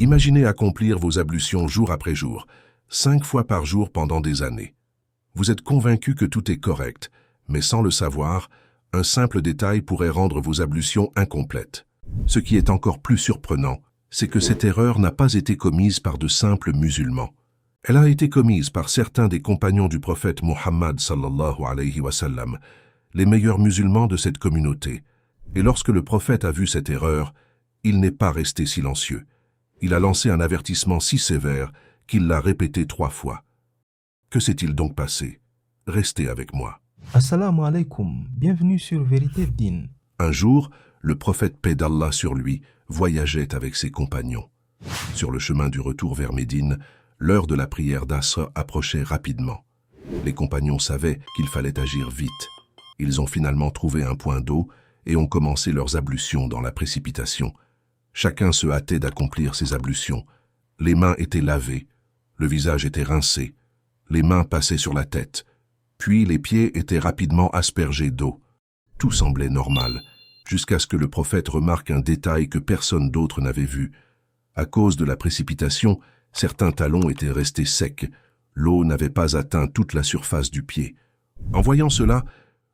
Imaginez accomplir vos ablutions jour après jour, 5 fois par jour pendant des années. Vous êtes convaincu que tout est correct, mais sans le savoir, un simple détail pourrait rendre vos ablutions incomplètes. Ce qui est encore plus surprenant, c'est que cette erreur n'a pas été commise par de simples musulmans. Elle a été commise par certains des compagnons du prophète Muhammad sallallahu alayhi wa sallam, les meilleurs musulmans de cette communauté. Et lorsque le prophète a vu cette erreur, il n'est pas resté silencieux. Il a lancé un avertissement si sévère qu'il l'a répété 3 fois. Que s'est-il donc passé? Restez avec moi. Assalamu alaikum, bienvenue sur Vérité Din. Un jour, le prophète, paix d'Allah sur lui, voyageait avec ses compagnons. Sur le chemin du retour vers Médine, l'heure de la prière d'Asr approchait rapidement. Les compagnons savaient qu'il fallait agir vite. Ils ont finalement trouvé un point d'eau et ont commencé leurs ablutions dans la précipitation. Chacun se hâtait d'accomplir ses ablutions. Les mains étaient lavées, le visage était rincé, les mains passaient sur la tête, puis les pieds étaient rapidement aspergés d'eau. Tout semblait normal, jusqu'à ce que le prophète remarque un détail que personne d'autre n'avait vu. À cause de la précipitation, certains talons étaient restés secs, l'eau n'avait pas atteint toute la surface du pied. En voyant cela,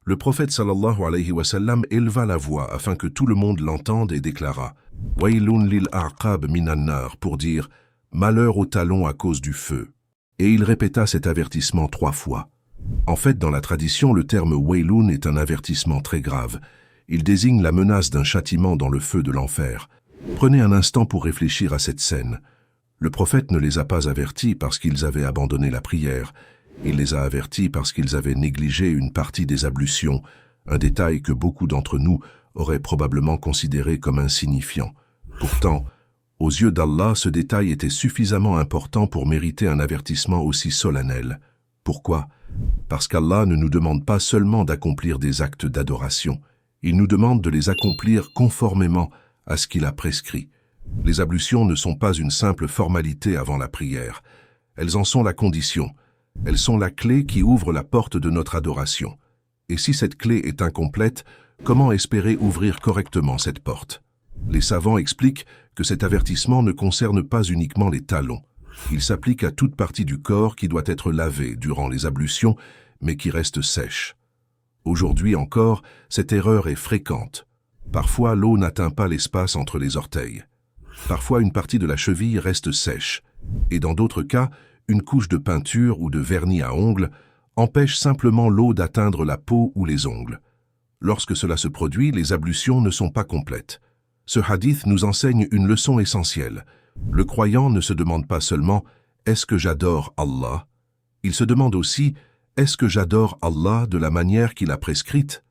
le prophète sallallahu alayhi wa sallam éleva la voix afin que tout le monde l'entende et déclara « Waylun lil a'qab minan nar » pour dire « Malheur aux talons à cause du feu ». Et il répéta cet avertissement 3 fois. En fait, dans la tradition, le terme « Waylun » est un avertissement très grave. Il désigne la menace d'un châtiment dans le feu de l'enfer. Prenez un instant pour réfléchir à cette scène. Le prophète ne les a pas avertis parce qu'ils avaient abandonné la prière. Il les a avertis parce qu'ils avaient négligé une partie des ablutions, un détail que beaucoup d'entre nous auraient probablement considéré comme insignifiant. Pourtant, aux yeux d'Allah, ce détail était suffisamment important pour mériter un avertissement aussi solennel. Pourquoi? Parce qu'Allah ne nous demande pas seulement d'accomplir des actes d'adoration, il nous demande de les accomplir conformément à ce qu'il a prescrit. Les ablutions ne sont pas une simple formalité avant la prière. Elles en sont la condition. Elles sont la clé qui ouvre la porte de notre adoration. Et si cette clé est incomplète, comment espérer ouvrir correctement cette porte? Les savants expliquent que cet avertissement ne concerne pas uniquement les talons. Il s'applique à toute partie du corps qui doit être lavée durant les ablutions, mais qui reste sèche. Aujourd'hui encore, cette erreur est fréquente. Parfois, l'eau n'atteint pas l'espace entre les orteils. Parfois, une partie de la cheville reste sèche. Et dans d'autres cas, une couche de peinture ou de vernis à ongles empêche simplement l'eau d'atteindre la peau ou les ongles. Lorsque cela se produit, les ablutions ne sont pas complètes. Ce hadith nous enseigne une leçon essentielle. Le croyant ne se demande pas seulement « Est-ce que j'adore Allah ?» Il se demande aussi « Est-ce que j'adore Allah de la manière qu'il a prescrite ?»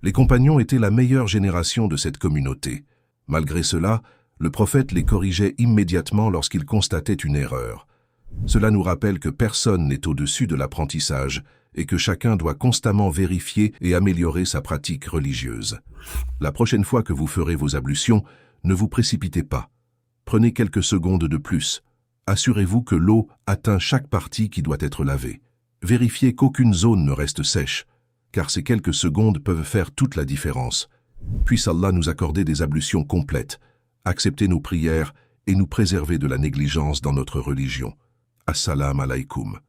Les compagnons étaient la meilleure génération de cette communauté. Malgré cela, le prophète les corrigeait immédiatement lorsqu'il constatait une erreur. Cela nous rappelle que personne n'est au-dessus de l'apprentissage et que chacun doit constamment vérifier et améliorer sa pratique religieuse. La prochaine fois que vous ferez vos ablutions, ne vous précipitez pas. Prenez quelques secondes de plus. Assurez-vous que l'eau atteint chaque partie qui doit être lavée. Vérifiez qu'aucune zone ne reste sèche, car ces quelques secondes peuvent faire toute la différence. Puisse Allah nous accorder des ablutions complètes, accepter nos prières et nous préserver de la négligence dans notre religion. Assalamu alaikum.